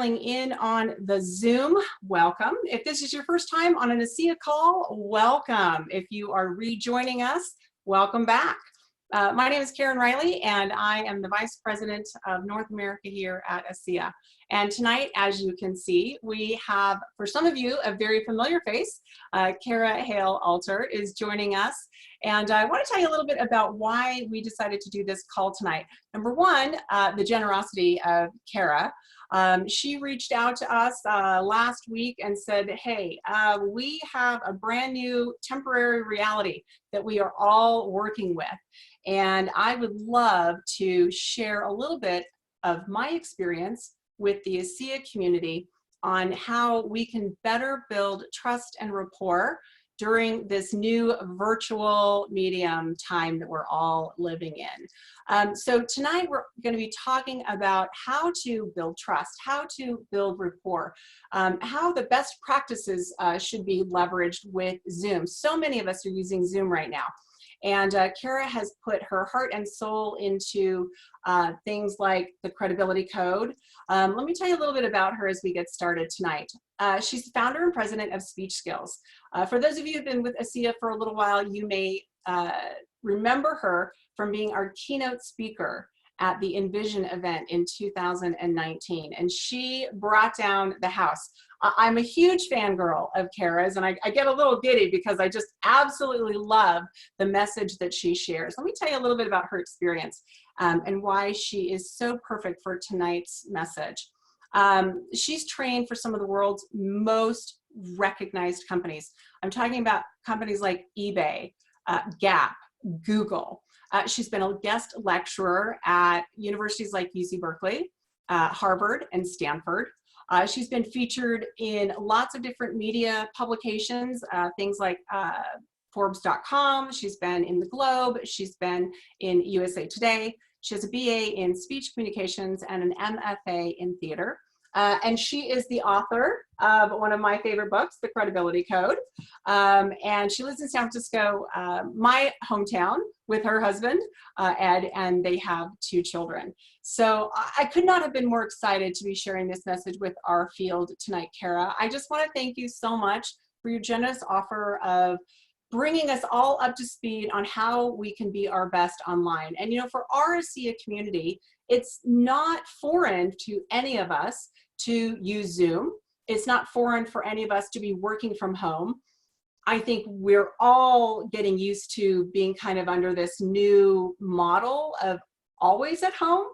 In on the Zoom, welcome. If this is your first time on an ASEA call, welcome. If you are rejoining us, welcome back. My name is Cara Hale, and I am the Vice President of North America here at ASEA. And tonight, as you can see, we have, for some of you, a very familiar face. Cara Hale Alter is joining us. And I want to tell you a little bit about why we decided to do this call tonight. Number one, the generosity of Cara. She reached out to us last week and said, hey, we have a brand new temporary reality that we are all working with. And I would love to share a little bit of my experience with the ASEA community on how we can better build trust and rapport during this new virtual medium time that we're all living in. So tonight we're going to be talking about how to build trust, how to build rapport, how the best practices should be leveraged with Zoom. So many of us are using Zoom right now. And Cara has put her heart and soul into things like the credibility code. Let me tell you a little bit about her as we get started tonight. She's the founder and president of SpeechSkills. For those of you who've been with ASEA for a little while, you may remember her from being our keynote speaker at the Envision event in 2019. And she brought down the house. I'm a huge fangirl of Cara's, and I get a little giddy because I just absolutely love the message that she shares. Let me tell you a little bit about her experience and why she is so perfect for tonight's message. She's trained for some of the world's most recognized companies. I'm talking about companies like eBay, Gap, Google. She's been a guest lecturer at universities like UC Berkeley, Harvard, and Stanford. She's been featured in lots of different media publications, things like Forbes.com. She's been in the Globe. She's been in USA Today. She has a BA in speech communications and an MFA in theater. And she is the author of one of my favorite books, The Credibility Code. And she lives in San Francisco, my hometown, with her husband, Ed, and they have 2 children. So I could not have been more excited to be sharing this message with our field tonight, Cara. I just want to thank you so much for your generous offer of bringing us all up to speed on how we can be our best online. And you know, for our ASEA community, it's not foreign to any of us to use Zoom. It's not foreign for any of us to be working from home. I think we're all getting used to being kind of under this new model of always at home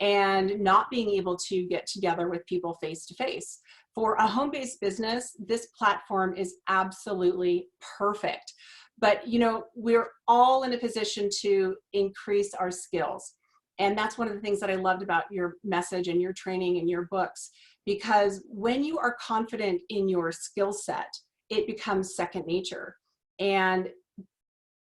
and not being able to get together with people face to face. For a home-based business, this platform is absolutely perfect. But you know, we're all in a position to increase our skills. And that's one of the things that I loved about your message and your training and your books, because when you are confident in your skill set, it becomes second nature. And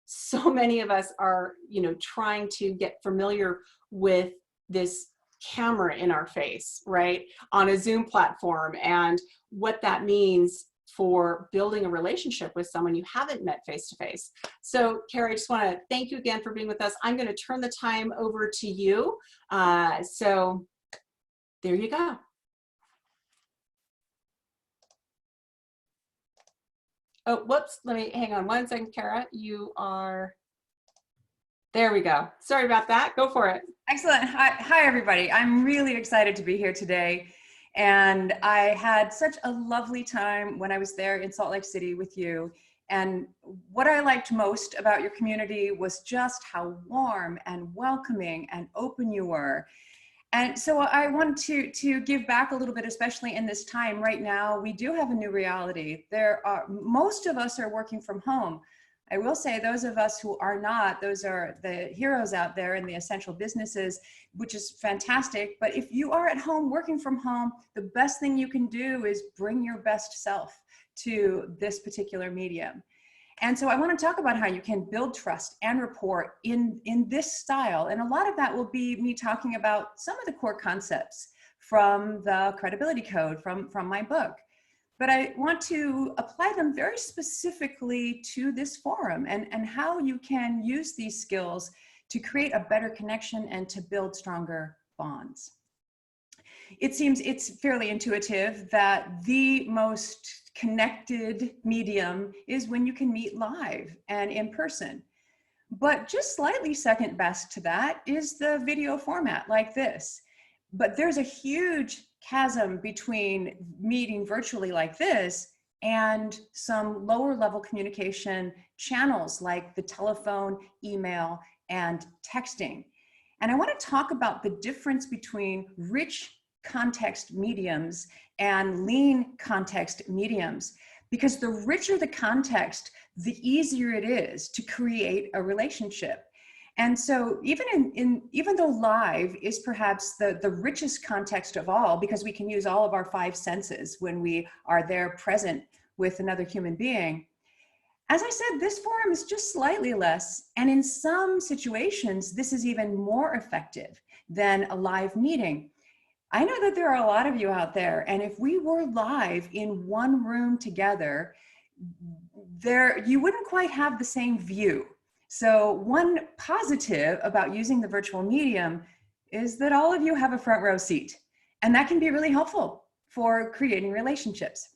so many of us are, you know, trying to get familiar with this camera in our face, right, on a Zoom platform, and what that means for building a relationship with someone you haven't met face to face. So, Cara, I just want to thank you again for being with us. I'm going to turn the time over to you. So there you go. Oh, whoops. Let me hang on one second, Cara. You are. There we go. Sorry about that. Go for it. Excellent. Hi, everybody. I'm really excited to be here today. And I had such a lovely time when I was there in Salt Lake City with you. And what I liked most about your community was just how warm and welcoming and open you were. And so I want to give back a little bit, especially in this time right now. We do have a new reality. Most of us are working from home. I will say those of us who are not, those are the heroes out there in the essential businesses, which is fantastic. But if you are at home working from home, the best thing you can do is bring your best self to this particular medium. And so I want to talk about how you can build trust and rapport in this style. And a lot of that will be me talking about some of the core concepts from the credibility code from my book. But I want to apply them very specifically to this forum and how you can use these skills to create a better connection and to build stronger bonds. it seems it's fairly intuitive that the most connected medium is when you can meet live and in person. But just slightly second best to that is the video format like this. But there's a huge chasm between meeting virtually like this and some lower level communication channels like the telephone, email, and texting. And I want to talk about the difference between rich context mediums and lean context mediums, because the richer the context, the easier it is to create a relationship. And so even though live is perhaps the richest context of all, because we can use all of our 5 senses when we are there present with another human being, as I said, this forum is just slightly less, and in some situations, this is even more effective than a live meeting. I know that there are a lot of you out there, and if we were live in one room together, you wouldn't quite have the same view. So one positive about using the virtual medium is that all of you have a front row seat, and that can be really helpful for creating relationships.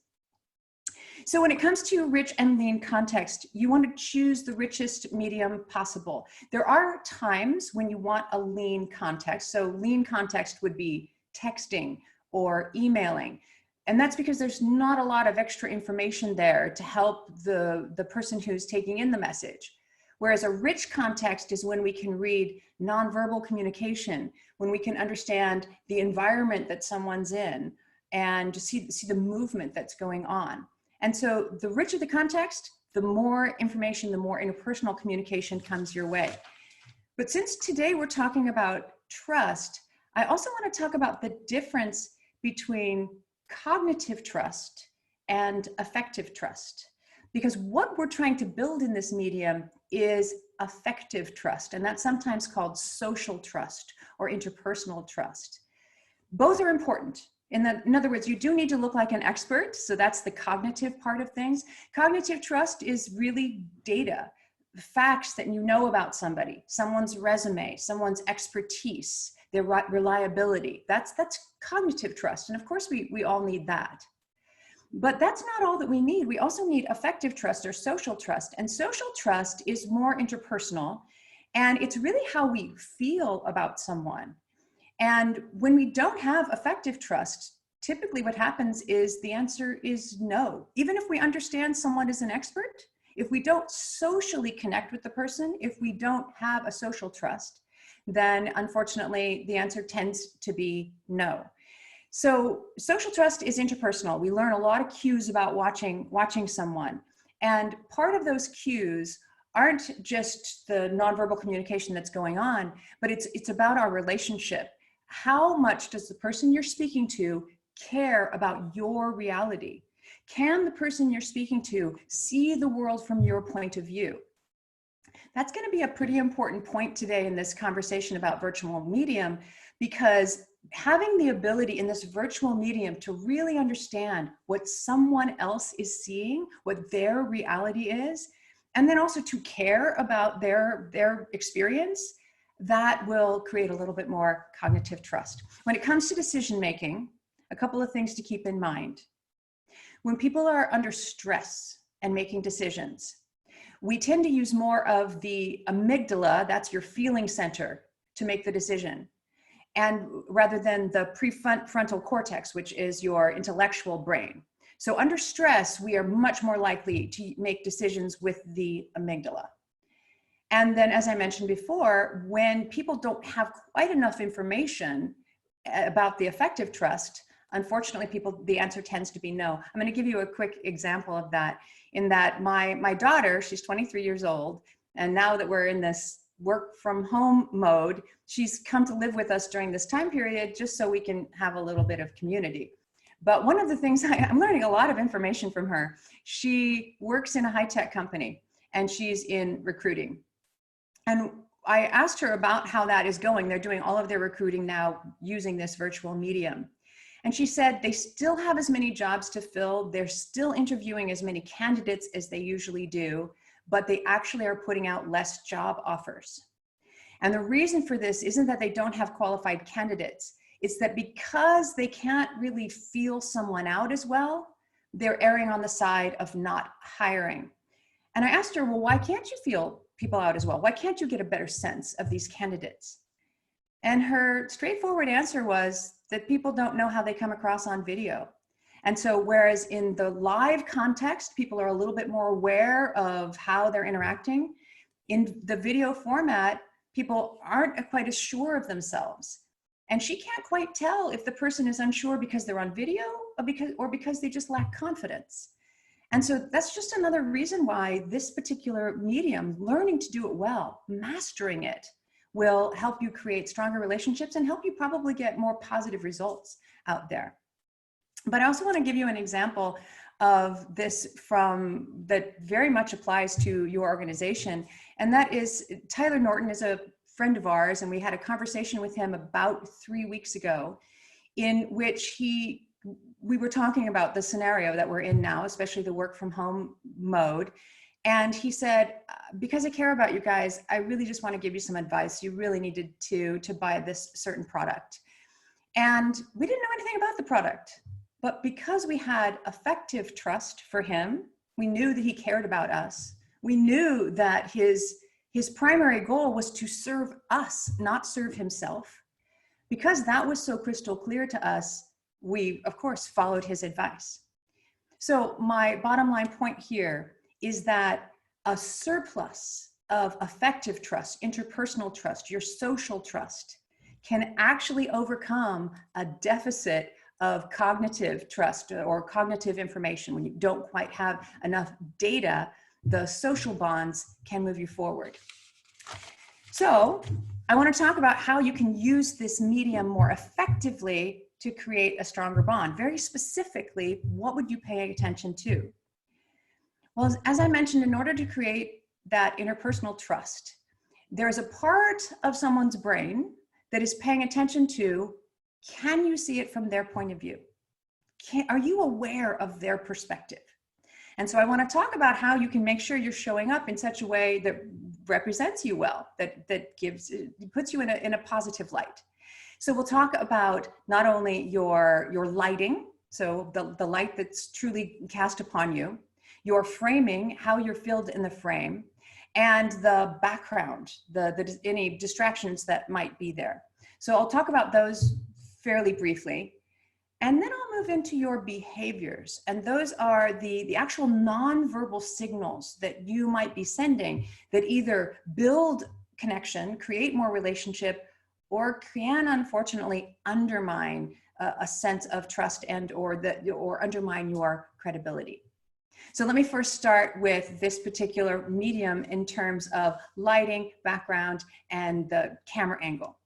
So when it comes to rich and lean context, you want to choose the richest medium possible. There are times when you want a lean context. So lean context would be texting or emailing. And that's because there's not a lot of extra information there to help the person who's taking in the message. Whereas a rich context is when we can read nonverbal communication, when we can understand the environment that someone's in and to see the movement that's going on. And so the richer the context, the more information, the more interpersonal communication comes your way. But since today we're talking about trust, I also want to talk about the difference between cognitive trust and affective trust. Because what we're trying to build in this medium is affective trust, and that's sometimes called social trust or interpersonal trust. Both are important. In other words, you do need to look like an expert, so that's the cognitive part of things. Cognitive trust is really data, facts that you know about somebody, someone's resume, someone's expertise, their reliability. That's cognitive trust, and of course we all need that. But that's not all that we need. We also need affective trust or social trust, and social trust is more interpersonal, and it's really how we feel about someone. And when we don't have affective trust, typically what happens is the answer is no. Even if we understand someone is an expert, if we don't socially connect with the person, if we don't have a social trust, then unfortunately the answer tends to be no. So social trust is interpersonal. We learn a lot of cues about watching someone. And part of those cues aren't just the nonverbal communication that's going on, but it's about our relationship. How much does the person you're speaking to care about your reality? Can the person you're speaking to see the world from your point of view? That's going to be a pretty important point today in this conversation about virtual medium, because having the ability in this virtual medium to really understand what someone else is seeing, what their reality is, and then also to care about their experience, that will create a little bit more cognitive trust. When it comes to decision making, a couple of things to keep in mind. When people are under stress and making decisions, we tend to use more of the amygdala, that's your feeling center, to make the decision, and rather than the prefrontal cortex, which is your intellectual brain. So under stress, we are much more likely to make decisions with the amygdala. And then, as I mentioned before, when people don't have quite enough information about the affective trust, unfortunately, the answer tends to be no. I'm going to give you a quick example of that, in that my daughter, she's 23 years old, and now that we're in this work from home mode, she's come to live with us during this time period just so we can have a little bit of community. But one of the things, I'm learning a lot of information from her. She works in a high-tech company, and she's in recruiting. And I asked her about how that is going. They're doing all of their recruiting now using this virtual medium. And she said they still have as many jobs to fill. They're still interviewing as many candidates as they usually do, but they actually are putting out less job offers. And the reason for this isn't that they don't have qualified candidates. It's that because they can't really feel someone out as well, they're erring on the side of not hiring. And I asked her, well, why can't you feel people out as well? Why can't you get a better sense of these candidates? And her straightforward answer was that people don't know how they come across on video. And so whereas in the live context, people are a little bit more aware of how they're interacting, in the video format, people aren't quite as sure of themselves. And she can't quite tell if the person is unsure because they're on video or because they just lack confidence. And so that's just another reason why this particular medium, learning to do it well, mastering it, will help you create stronger relationships and help you probably get more positive results out there. But I also want to give you an example of this that very much applies to your organization. And that is, Tyler Norton is a friend of ours, and we had a conversation with him about 3 weeks ago in which we were talking about the scenario that we're in now, especially the work from home mode. And he said, because I care about you guys, I really just want to give you some advice. You really needed to buy this certain product. And we didn't know anything about the product, but because we had affective trust for him, we knew that he cared about us. We knew that his primary goal was to serve us, not serve himself. Because that was so crystal clear to us, we, of course, followed his advice. So my bottom line point here is that a surplus of affective trust, interpersonal trust, your social trust, can actually overcome a deficit of cognitive trust or cognitive information. When you don't quite have enough data, the social bonds can move you forward. So I want to talk about how you can use this medium more effectively to create a stronger bond. Very specifically, what would you pay attention to? Well, as I mentioned, in order to create that interpersonal trust, there's a part of someone's brain that is paying attention to, can you see it from their point of view? Are you aware of their perspective? And so I want to talk about how you can make sure you're showing up in such a way that represents you well, that puts you in a positive light. So we'll talk about not only your lighting, so the light that's truly cast upon you, your framing, how you're filled in the frame, and the background, any distractions that might be there. So I'll talk about those fairly briefly. And then I'll move into your behaviors. And those are the actual nonverbal signals that you might be sending that either build connection, create more relationship, or can unfortunately undermine a sense of trust or undermine your credibility. So let me first start with this particular medium in terms of lighting, background, and the camera angle.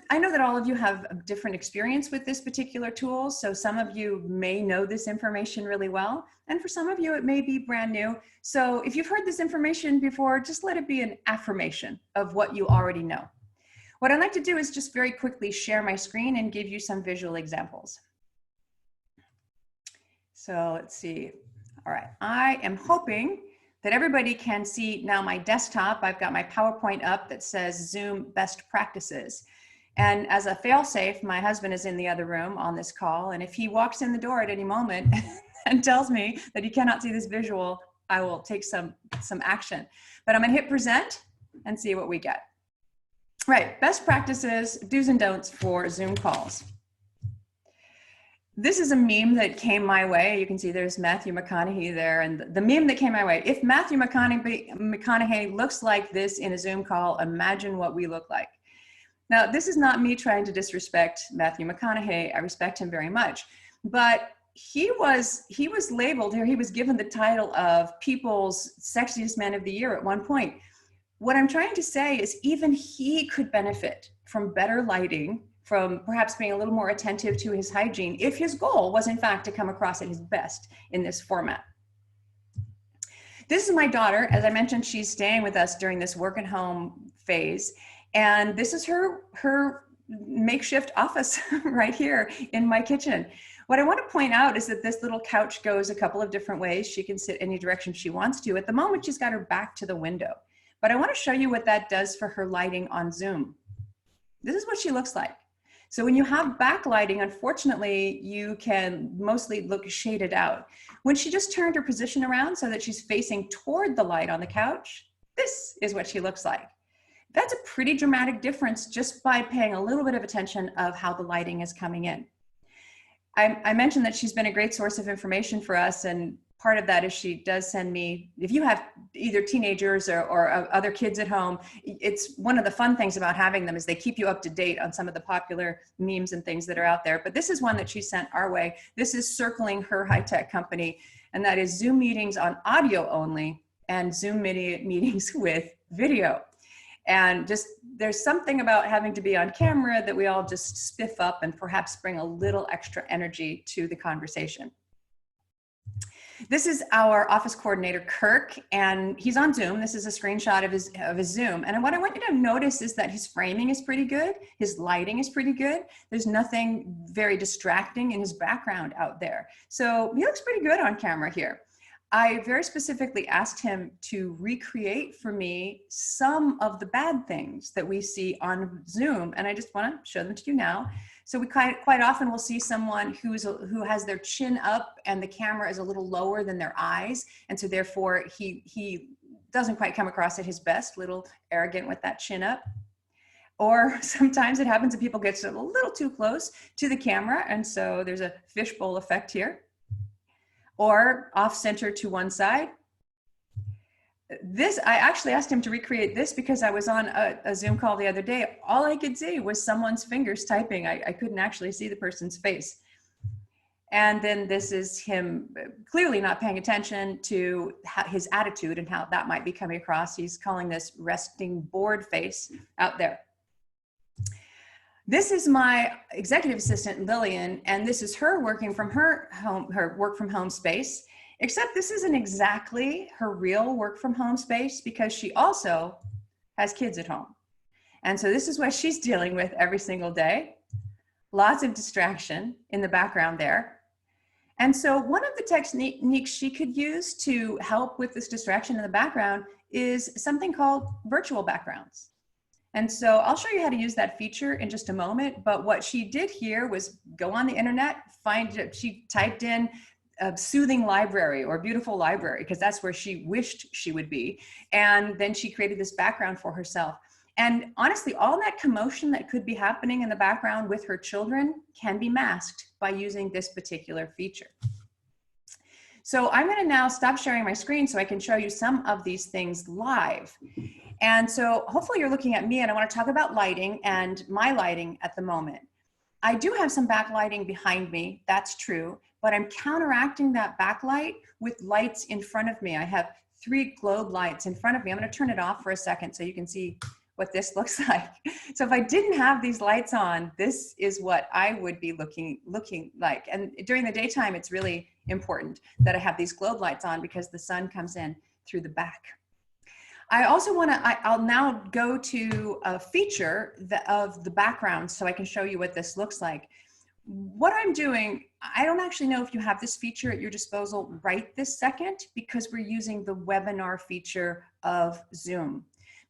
I know that all of you have a different experience with this particular tool, so some of you may know this information really well, and for some of you it may be brand new. So if you've heard this information before, just let it be an affirmation of what you already know. What I'd like to do is just very quickly share my screen and give you some visual examples. So let's see. All right, I am hoping that everybody can see now my desktop. I've got my PowerPoint up that says Zoom best practices. And as a fail-safe, my husband is in the other room on this call. And if he walks in the door at any moment and tells me that he cannot see this visual, I will take some action. But I'm gonna hit present and see what we get. Right, best practices, do's and don'ts for Zoom calls. This is a meme that came my way. You can see there's Matthew McConaughey there, and the meme that came my way. If Matthew McConaughey looks like this in a Zoom call, imagine what we look like. Now, this is not me trying to disrespect Matthew McConaughey. I respect him very much, but he was labeled here. He was given the title of People's Sexiest Man of the Year at one point. What I'm trying to say is even he could benefit from better lighting, from perhaps being a little more attentive to his hygiene, if his goal was in fact to come across at his best in this format. This is my daughter. As I mentioned, she's staying with us during this work at home phase. And this is her makeshift office right here in my kitchen. What I want to point out is that this little couch goes a couple of different ways. She can sit any direction she wants to. At the moment, she's got her back to the window. But I want to show you what that does for her lighting on Zoom. This is what she looks like. So when you have backlighting, unfortunately, you can mostly look shaded out. When she just turned her position around so that she's facing toward the light on the couch, this is what she looks like. That's a pretty dramatic difference just by paying a little bit of attention of how the lighting is coming in. I mentioned that she's been a great source of information for us, and part of that is she does send me, if you have either teenagers or other kids at home, it's one of the fun things about having them is they keep you up to date on some of the popular memes and things that are out there. But this is one that she sent our way. This is circling her high-tech company, and that is Zoom meetings on audio only and Zoom meetings with video. And just there's something about having to be on camera that we all just spiff up and perhaps bring a little extra energy to the conversation. This is our office coordinator, Kirk, and he's on Zoom. This is a screenshot of his Zoom. And what I want you to notice is that his framing is pretty good. His lighting is pretty good. There's nothing very distracting in his background out there. So he looks pretty good on camera here. I very specifically asked him to recreate for me some of the bad things that we see on Zoom, and I just want to show them to you now. So we quite often will see someone who has their chin up and the camera is a little lower than their eyes, and so therefore he doesn't quite come across at his best, little arrogant with that chin up. Or sometimes it happens that people get a little too close to the camera, and so there's a fishbowl effect here. Or off center to one side. This, I actually asked him to recreate this because I was on a Zoom call the other day. All I could see was someone's fingers typing. I couldn't actually see the person's face. And then this is him clearly not paying attention to his attitude and how that might be coming across. He's calling this resting bored face out there. This is my executive assistant, Lillian, and this is her working from her work from home space, except this isn't exactly her real work from home space because she also has kids at home. And so this is what she's dealing with every single day. Lots of distraction in the background there. And so one of the techniques she could use to help with this distraction in the background is something called virtual backgrounds. And so I'll show you how to use that feature in just a moment. But what she did here was go on the internet, she typed in a soothing library or beautiful library, because that's where she wished she would be. And then she created this background for herself. And honestly, all that commotion that could be happening in the background with her children can be masked by using this particular feature. So I'm going to now stop sharing my screen so I can show you some of these things live. And so hopefully you're looking at me, and I want to talk about lighting and my lighting at the moment. I do have some backlighting behind me, that's true, but I'm counteracting that backlight with lights in front of me. I have 3 globe lights in front of me. I'm going to turn it off for a second so you can see what this looks like. So if I didn't have these lights on, this is what I would be looking like. And during the daytime, it's really important that I have these globe lights on because the sun comes in through the back. I also want to, I'll now go to a feature of the background so I can show you what this looks like. What I'm doing, I don't actually know if you have this feature at your disposal right this second because we're using the webinar feature of Zoom.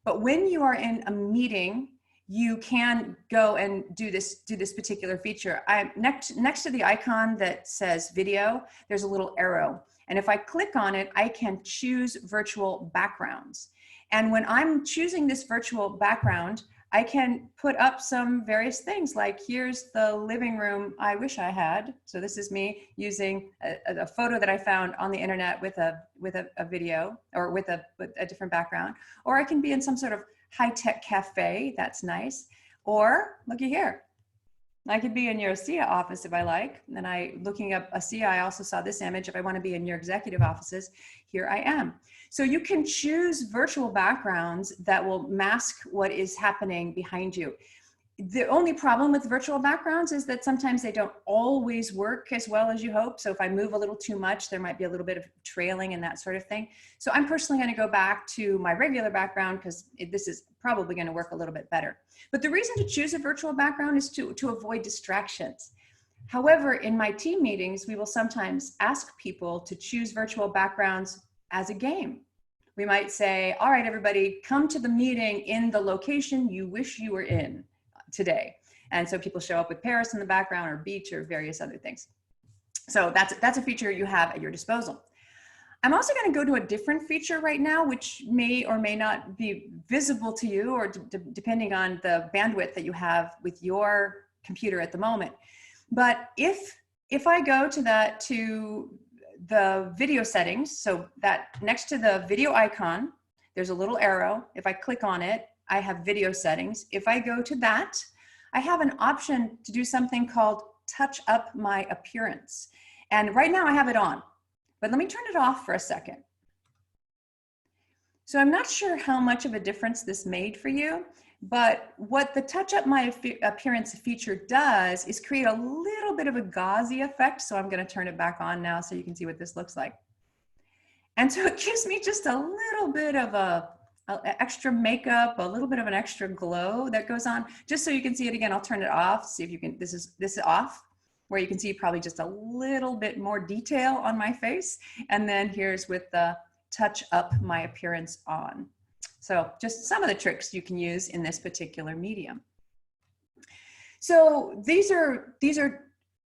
But when you are in a meeting, you can go and do this particular feature. Next to the icon that says video, there's a little arrow. And if I click on it, I can choose virtual backgrounds. And when I'm choosing this virtual background, I can put up some various things like here's the living room I wish I had. So this is me using a photo that I found on the internet with a video or with a different background. Or I can be in some sort of high-tech cafe, that's nice. Or looky here, I could be in your ASEA office if I like. And looking up ASEA, I also saw this image. If I want to be in your executive offices, here I am. So you can choose virtual backgrounds that will mask what is happening behind you. The only problem with virtual backgrounds is that sometimes they don't always work as well as you hope. So if I move a little too much, there might be a little bit of trailing and that sort of thing. So I'm personally going to go back to my regular background because this is probably going to work a little bit better. But the reason to choose a virtual background is to avoid distractions. However, in my team meetings, we will sometimes ask people to choose virtual backgrounds as a game. We might say, all right, everybody, come to the meeting in the location you wish you were in. today. And so people show up with Paris in the background or beach or various other things. So that's a feature you have at your disposal. I'm also going to go to a different feature right now, which may or may not be visible to you, or depending on the bandwidth that you have with your computer at the moment. But if I go to the video settings, so that next to the video icon, there's a little arrow. If I click on it, I have video settings. If I go to that, I have an option to do something called touch up my appearance. And right now I have it on. But let me turn it off for a second. So I'm not sure how much of a difference this made for you, but what the touch up my appearance feature does is create a little bit of a gauzy effect. So I'm going to turn it back on now so you can see what this looks like. And so it gives me just a little bit of a extra makeup, a little bit of an extra glow that goes on, just so you can see it again. I'll turn it off, see if you can, this is off, where you can see probably just a little bit more detail on my face. And then here's with the touch up my appearance on. So just some of the tricks you can use in this particular medium. So these are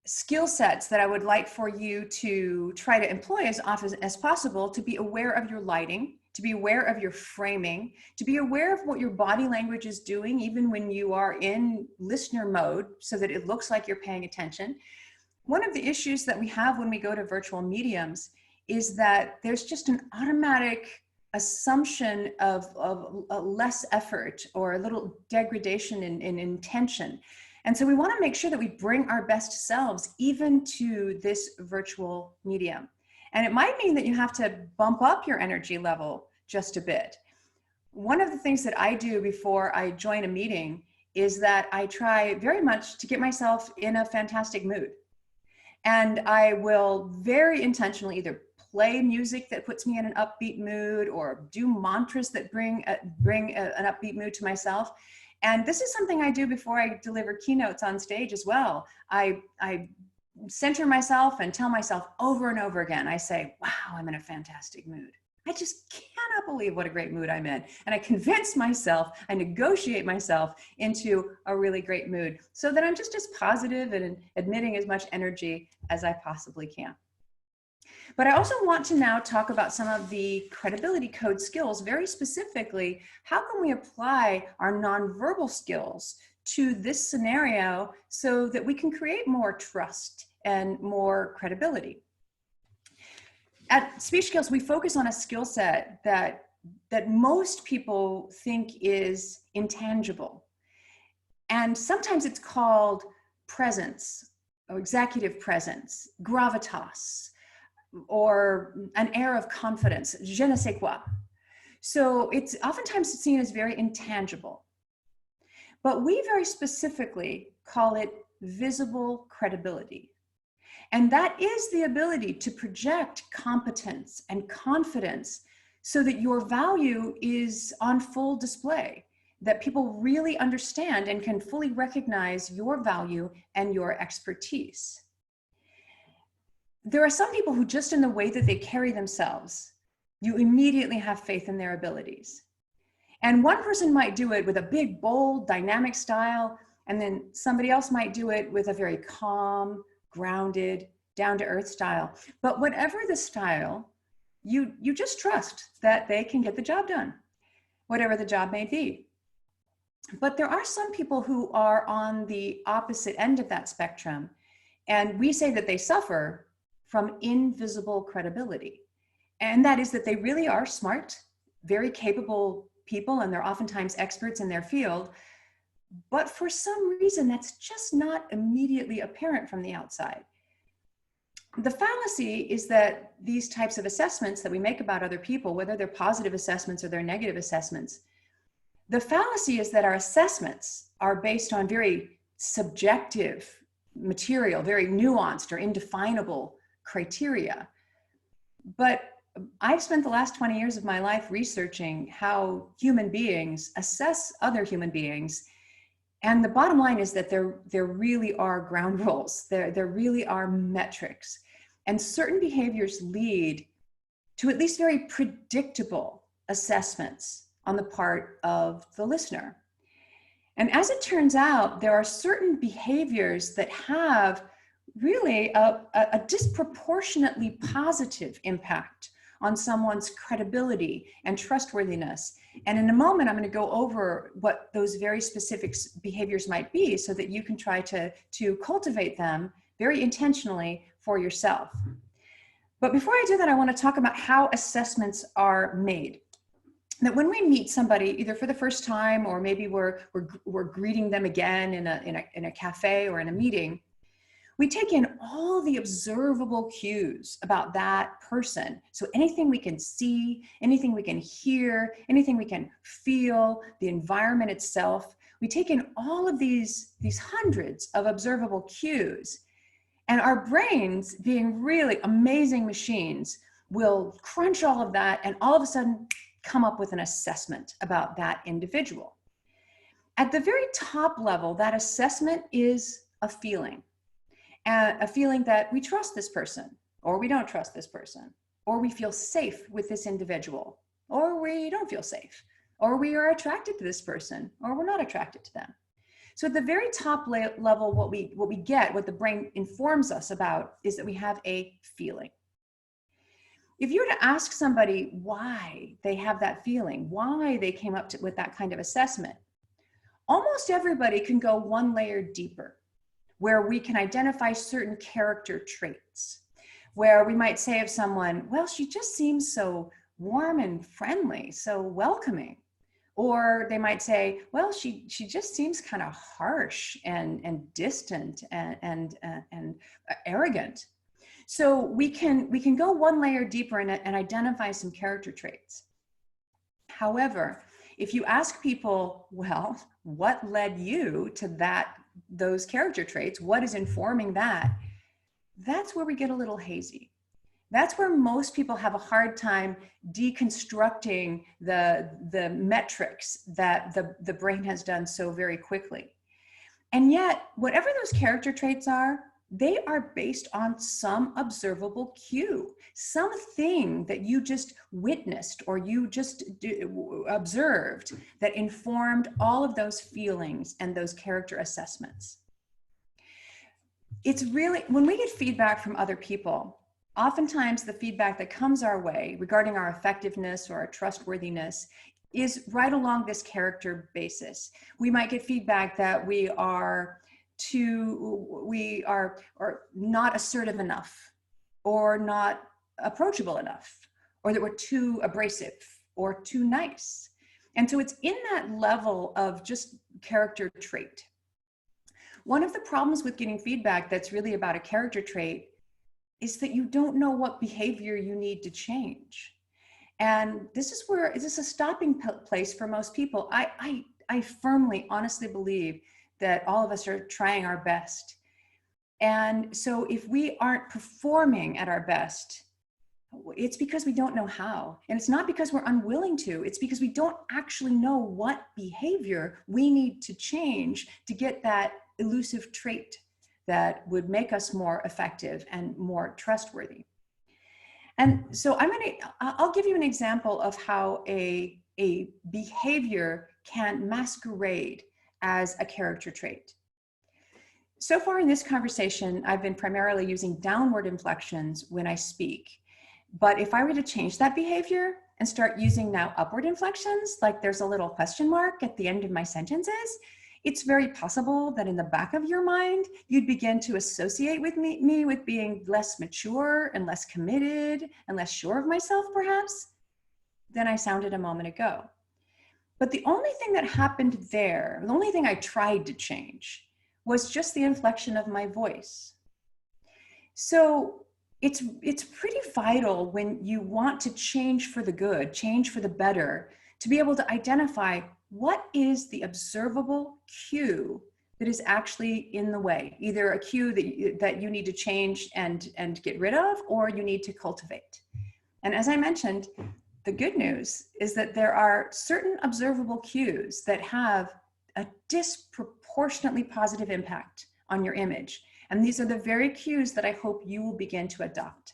skill sets that I would like for you to try to employ as often as possible, to be aware of your lighting, to be aware of your framing, to be aware of what your body language is doing, even when you are in listener mode, so that it looks like you're paying attention. One of the issues that we have when we go to virtual mediums is that there's just an automatic assumption of less effort or a little degradation in intention. And so we want to make sure that we bring our best selves even to this virtual medium. And it might mean that you have to bump up your energy level just a bit. One of the things that I do before I join a meeting is that I try very much to get myself in a fantastic mood. And I will very intentionally either play music that puts me in an upbeat mood or do mantras that bring an upbeat mood to myself. And this is something I do before I deliver keynotes on stage as well. I center myself and tell myself over and over again, I say, wow, I'm in a fantastic mood. I just cannot believe what a great mood I'm in. And I convince myself, I negotiate myself into a really great mood so that I'm just as positive and emitting as much energy as I possibly can. But I also want to now talk about some of the credibility code skills. Very specifically, how can we apply our nonverbal skills to this scenario so that we can create more trust and more credibility? At SpeechSkills, we focus on a skill set that most people think is intangible. And sometimes it's called presence, or executive presence, gravitas, or an air of confidence, je ne sais quoi. So it's oftentimes seen as very intangible. But we very specifically call it visible credibility. And that is the ability to project competence and confidence so that your value is on full display, that people really understand and can fully recognize your value and your expertise. There are some people who just in the way that they carry themselves, you immediately have faith in their abilities. And one person might do it with a big, bold, dynamic style, and then somebody else might do it with a very calm, grounded, down-to-earth style. But whatever the style, you just trust that they can get the job done, whatever the job may be. But there are some people who are on the opposite end of that spectrum, and we say that they suffer from invisible credibility. And that is that they really are smart, very capable people, and they're oftentimes experts in their field, but for some reason that's just not immediately apparent from the outside. The fallacy is that these types of assessments that we make about other people, whether they're positive assessments or they're negative assessments, the fallacy is that our assessments are based on very subjective material, very nuanced or indefinable criteria. But I've spent the last 20 years of my life researching how human beings assess other human beings. And the bottom line is that there really are ground rules. There really are metrics. And certain behaviors lead to at least very predictable assessments on the part of the listener. And as it turns out, there are certain behaviors that have really a disproportionately positive impact on someone's credibility and trustworthiness. And in a moment, I'm going to go over what those very specific behaviors might be so that you can try to cultivate them very intentionally for yourself. But before I do that, I want to talk about how assessments are made. That when we meet somebody, either for the first time or maybe we're greeting them again in a cafe or in a meeting, we take in all the observable cues about that person. So anything we can see, anything we can hear, anything we can feel, the environment itself, we take in all of these hundreds of observable cues. And our brains, being really amazing machines, will crunch all of that and all of a sudden come up with an assessment about that individual. At the very top level, that assessment is a feeling that we trust this person, or we don't trust this person, or we feel safe with this individual, or we don't feel safe, or we are attracted to this person, or we're not attracted to them. So at the very top level, what the brain informs us about is that we have a feeling. If you were to ask somebody why they have that feeling, why they came up with that kind of assessment, almost everybody can go one layer deeper, where we can identify certain character traits, where we might say of someone, well, she just seems so warm and friendly, so welcoming. Or they might say, well, she just seems kind of harsh and distant and arrogant. So we can go one layer deeper and identify some character traits. However, if you ask people, well, what led you to those character traits? What is informing that? That's where we get a little hazy. That's where most people have a hard time deconstructing the metrics that the brain has done so very quickly. And yet, whatever those character traits are, they are based on some observable cue, something that you just witnessed or you just observed that informed all of those feelings and those character assessments. It's really, when we get feedback from other people, oftentimes the feedback that comes our way regarding our effectiveness or our trustworthiness is right along this character basis. We might get feedback that we are not assertive enough, or not approachable enough, or that we're too abrasive or too nice. And so it's in that level of just character trait. One of the problems with getting feedback that's really about a character trait is that you don't know what behavior you need to change. And this is a stopping place for most people. I firmly, honestly believe that all of us are trying our best. And so if we aren't performing at our best, it's because we don't know how. And it's not because we're unwilling to, it's because we don't actually know what behavior we need to change to get that elusive trait that would make us more effective and more trustworthy. And so I'll give you an example of how a behavior can masquerade as a character trait. So far in this conversation, I've been primarily using downward inflections when I speak. But if I were to change that behavior and start using now upward inflections, like there's a little question mark at the end of my sentences, it's very possible that in the back of your mind, you'd begin to associate with me with being less mature and less committed and less sure of myself, perhaps, than I sounded a moment ago. But the only thing that happened there, the only thing I tried to change, was just the inflection of my voice. So it's pretty vital when you want to change for the good, change for the better, to be able to identify what is the observable cue that is actually in the way, either a cue that you need to change and get rid of, or you need to cultivate. And as I mentioned, the good news is that there are certain observable cues that have a disproportionately positive impact on your image. And these are the very cues that I hope you will begin to adopt.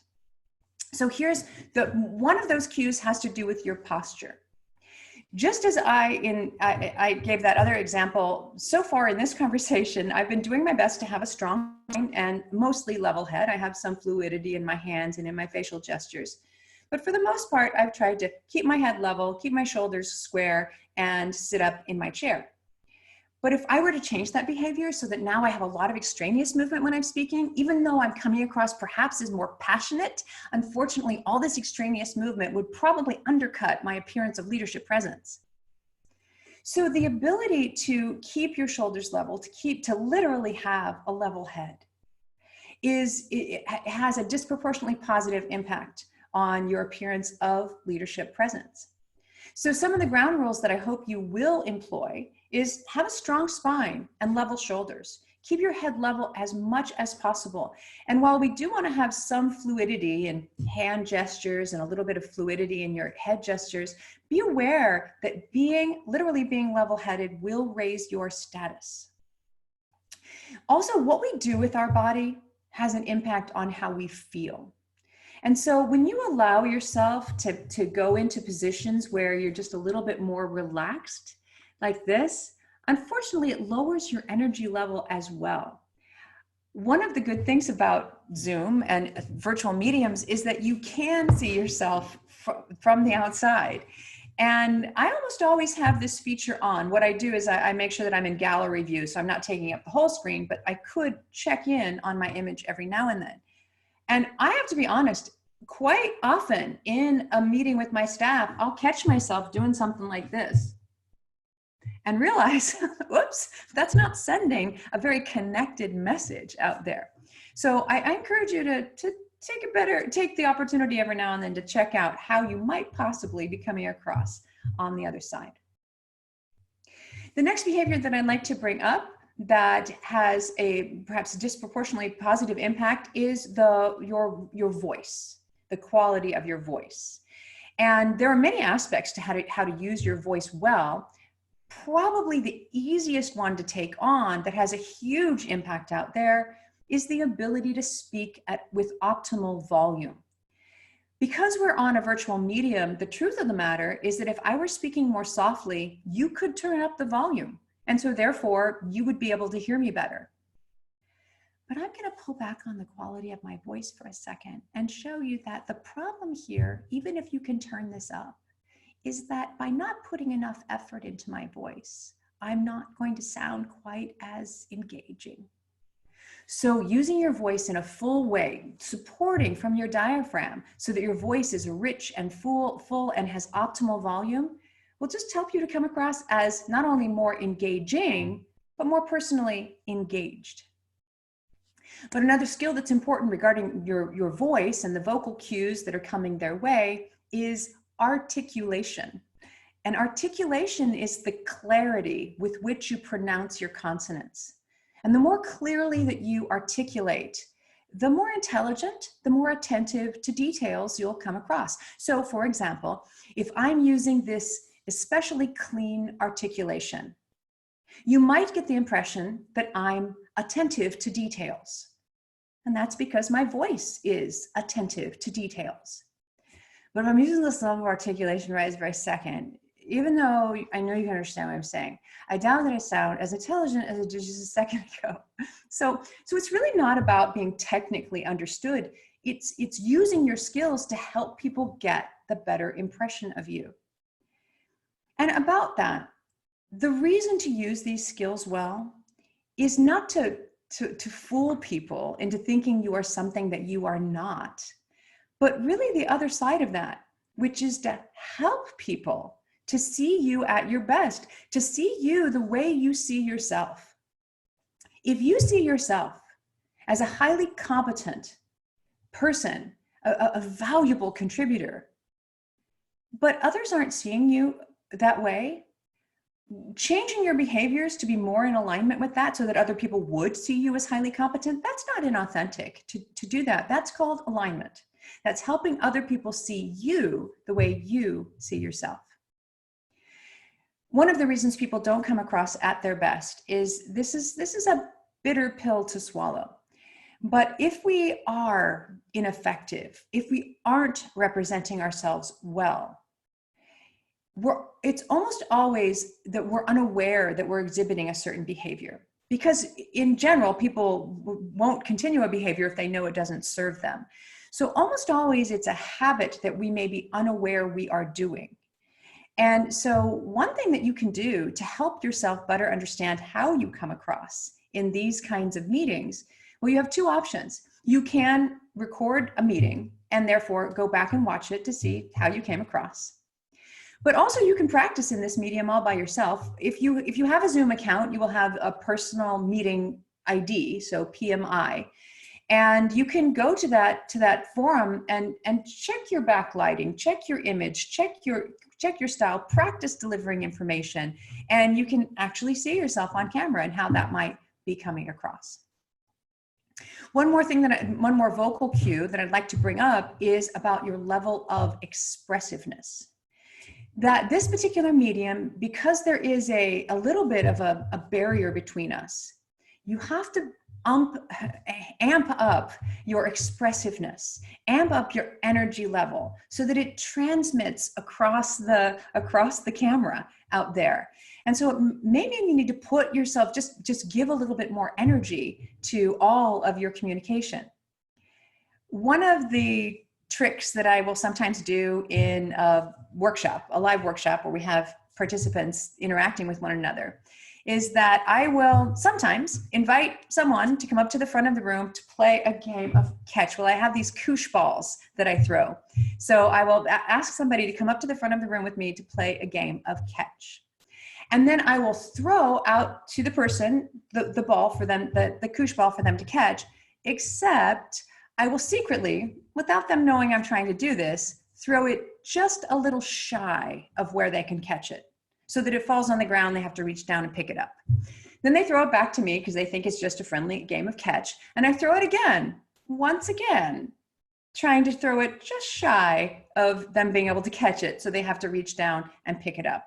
So here's one of those cues has to do with your posture. Just as I gave that other example, so far in this conversation, I've been doing my best to have a strong and mostly level head. I have some fluidity in my hands and in my facial gestures. But for the most part, I've tried to keep my head level, keep my shoulders square, and sit up in my chair. But if I were to change that behavior so that now I have a lot of extraneous movement when I'm speaking, even though I'm coming across perhaps as more passionate, unfortunately, all this extraneous movement would probably undercut my appearance of leadership presence. So the ability to keep your shoulders level, to literally have a level head, it has a disproportionately positive impact on your appearance of leadership presence. So some of the ground rules that I hope you will employ is have a strong spine and level shoulders. Keep your head level as much as possible. And while we do want to have some fluidity in hand gestures and a little bit of fluidity in your head gestures, be aware that literally being level-headed will raise your status. Also, what we do with our body has an impact on how we feel. And so when you allow yourself to go into positions where you're just a little bit more relaxed, like this, unfortunately, it lowers your energy level as well. One of the good things about Zoom and virtual mediums is that you can see yourself from the outside. And I almost always have this feature on. What I do is I make sure that I'm in gallery view, so I'm not taking up the whole screen, but I could check in on my image every now and then. And I have to be honest, quite often in a meeting with my staff, I'll catch myself doing something like this and realize, whoops, that's not sending a very connected message out there. So I encourage you to take the opportunity every now and then to check out how you might possibly be coming across on the other side. The next behavior that I'd like to bring up that has a perhaps disproportionately positive impact is your voice, the quality of your voice. And there are many aspects to how to use your voice well. Probably the easiest one to take on that has a huge impact out there is the ability to speak with optimal volume. Because we're on a virtual medium, the truth of the matter is that if I were speaking more softly, you could turn up the volume. And so therefore, you would be able to hear me better. But I'm going to pull back on the quality of my voice for a second and show you that the problem here, even if you can turn this up, is that by not putting enough effort into my voice, I'm not going to sound quite as engaging. So using your voice in a full way, supporting from your diaphragm so that your voice is rich and full and has optimal volume, will just help you to come across as not only more engaging, but more personally engaged. But another skill that's important regarding your voice and the vocal cues that are coming their way is articulation. And articulation is the clarity with which you pronounce your consonants. And the more clearly that you articulate, the more intelligent, the more attentive to details you'll come across. So for example, if I'm using this especially clean articulation, you might get the impression that I'm attentive to details. And that's because my voice is attentive to details. But if I'm using this level of articulation right this very second, even though I know you can understand what I'm saying, I doubt that I sound as intelligent as I did just a second ago. So it's really not about being technically understood. It's using your skills to help people get the better impression of you. And about that, the reason to use these skills well is not to fool people into thinking you are something that you are not, but really the other side of that, which is to help people to see you at your best, to see you the way you see yourself. If you see yourself as a highly competent person, a valuable contributor, but others aren't seeing you that way, changing your behaviors to be more in alignment with that so that other people would see you as highly competent, that's not inauthentic to do that. That's called alignment. That's helping other people see you the way you see yourself. One of the reasons people don't come across at their best is this is a bitter pill to swallow. But if we are ineffective, if we aren't representing ourselves well, it's almost always that we're unaware that we're exhibiting a certain behavior, because in general, people won't continue a behavior if they know it doesn't serve them. So almost always it's a habit that we may be unaware we are doing. And so one thing that you can do to help yourself better understand how you come across in these kinds of meetings, well, you have two options. You can record a meeting and therefore go back and watch it to see how you came across. But also you can practice in this medium all by yourself. If you have a Zoom account, you will have a personal meeting ID, so PMI. And you can go to that forum and check your backlighting, check your image, check your style, practice delivering information, and you can actually see yourself on camera and how that might be coming across. One more vocal cue that I'd like to bring up is about your level of expressiveness. That this particular medium, because there is a little bit of a barrier between us, you have to amp up your expressiveness, amp up your energy level so that it transmits across the camera out there. And so maybe you need to put yourself, just give a little bit more energy to all of your communication. One of the tricks that I will sometimes do in a live workshop where we have participants interacting with one another, is that I will sometimes invite someone to come up to the front of the room to play a game of catch. Well, I have these koosh balls that I throw. So I will ask somebody to come up to the front of the room with me to play a game of catch. And then I will throw out to the person the ball for them, the koosh ball for them to catch, except I will secretly, without them knowing I'm trying to do this, throw it just a little shy of where they can catch it, so that it falls on the ground, they have to reach down and pick it up. Then they throw it back to me because they think it's just a friendly game of catch. And I throw it again, once again, trying to throw it just shy of them being able to catch it. So they have to reach down and pick it up.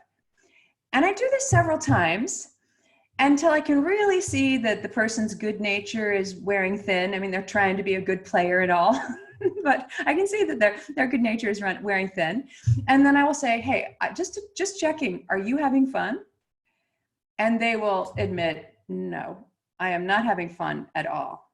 And I do this several times until I can really see that the person's good nature is wearing thin. I mean, they're trying to be a good player and all, but I can see that their good nature is wearing thin. And then I will say, hey, just checking, are you having fun? And they will admit, no, I am not having fun at all.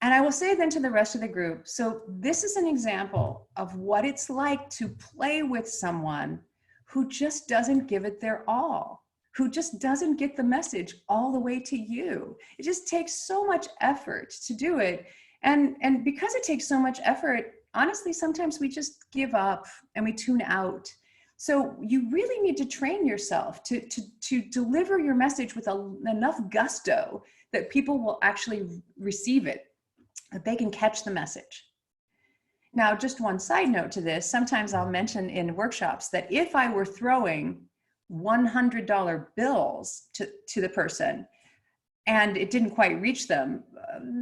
And I will say then to the rest of the group, so this is an example of what it's like to play with someone who just doesn't give it their all, who just doesn't get the message all the way to you. It just takes so much effort to do it. And because it takes so much effort, honestly, sometimes we just give up and we tune out. So you really need to train yourself to deliver your message with enough gusto that people will actually receive it, that they can catch the message. Now, just one side note to this, sometimes I'll mention in workshops that if I were throwing $100 bills to the person and it didn't quite reach them,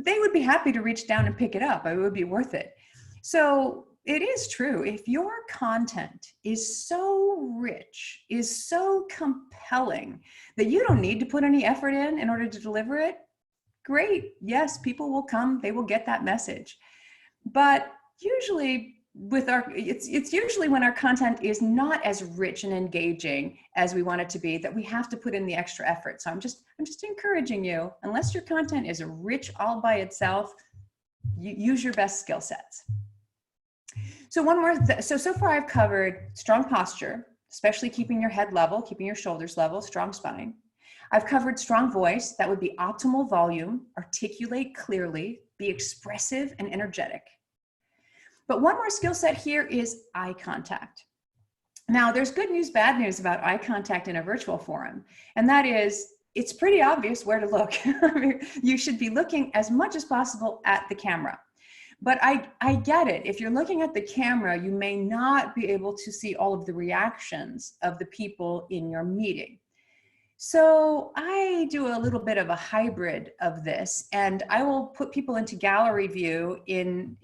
they would be happy to reach down and pick it up. It would be worth it. So it is true. If your content is so rich, is so compelling that you don't need to put any effort in order to deliver it, great. Yes, people will come, they will get that message. But usually it's usually when our content is not as rich and engaging as we want it to be that we have to put in the extra effort. So I'm just encouraging you, unless your content is rich all by itself, use your best skill sets. So so far I've covered strong posture, especially keeping your head level, keeping your shoulders level, strong spine. I've covered strong voice, that would be optimal volume, articulate clearly, be expressive and energetic. But one more skill set here is eye contact. Now, there's good news, bad news about eye contact in a virtual forum, and that is it's pretty obvious where to look. You should be looking as much as possible at the camera. But I get it. If you're looking at the camera, you may not be able to see all of the reactions of the people in your meeting. So I do a little bit of a hybrid of this, and I will put people into gallery view in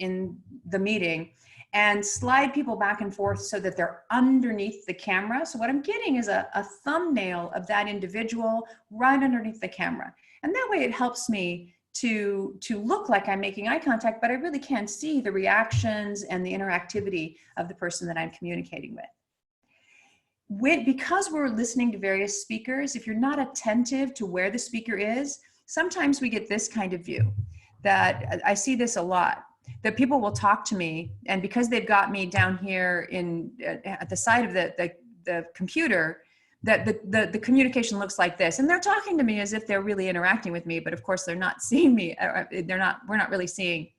the meeting and slide people back and forth so that they're underneath the camera. So what I'm getting is a thumbnail of that individual right underneath the camera. And that way it helps me to look like I'm making eye contact, but I really can see the reactions and the interactivity of the person that I'm communicating with. because we're listening to various speakers, if you're not attentive to where the speaker is, sometimes we get this kind of view. That I see this a lot, that people will talk to me, and because they've got me down here at the side of the computer, that the communication looks like this, and they're talking to me as if they're really interacting with me, but of course they're not seeing me. We're not really seeing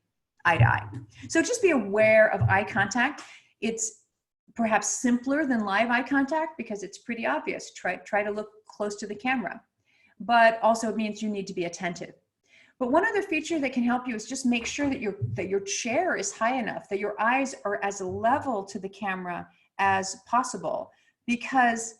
eye to eye. So just be aware of eye contact. It's perhaps simpler than live eye contact because it's pretty obvious. Try to look close to the camera, but also it means you need to be attentive. But one other feature that can help you is just make sure that your chair is high enough, that your eyes are as level to the camera as possible, because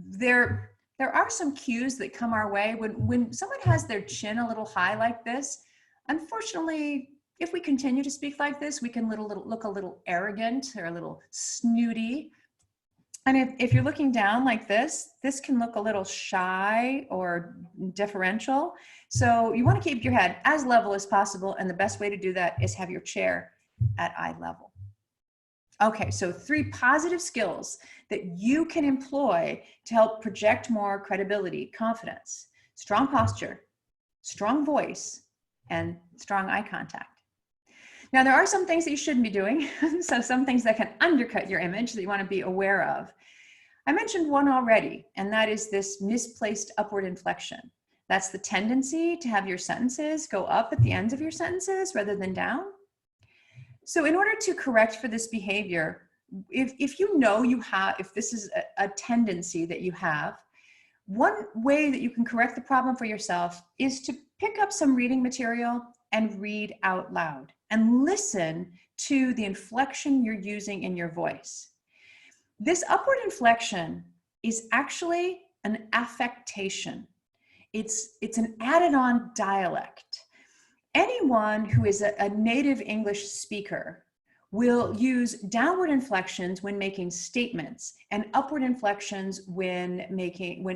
there are some cues that come our way when someone has their chin a little high like this. Unfortunately, if we continue to speak like this, we can look a little arrogant or a little snooty. And if you're looking down like this can look a little shy or deferential. So you want to keep your head as level as possible. And the best way to do that is have your chair at eye level. Okay, so 3 positive skills that you can employ to help project more credibility, confidence: strong posture, strong voice, and strong eye contact. Now, there are some things that you shouldn't be doing. So some things that can undercut your image that you want to be aware of. I mentioned one already, and that is this misplaced upward inflection. That's the tendency to have your sentences go up at the ends of your sentences rather than down. So in order to correct for this behavior, if you know if this is a tendency that you have, one way that you can correct the problem for yourself is to pick up some reading material and read out loud and listen to the inflection you're using in your voice. This upward inflection is actually an affectation. It's an added-on dialect. Anyone who is a native English speaker will use downward inflections when making statements and upward inflections when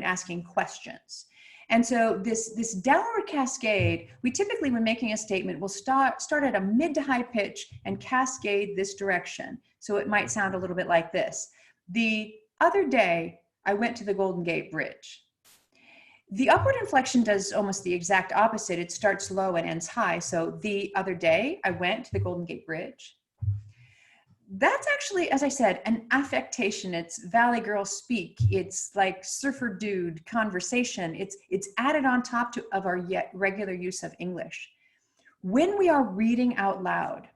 asking questions. And so this downward cascade, we typically, when making a statement, will start at a mid to high pitch and cascade this direction. So it might sound a little bit like this. The other day, I went to the Golden Gate Bridge. The upward inflection does almost the exact opposite. It starts low and ends high. So the other day, I went to the Golden Gate Bridge. That's actually, as I said, an affectation. It's Valley Girl speak. It's like surfer dude conversation. It's added on top of our yet regular use of English. When we are reading out loud,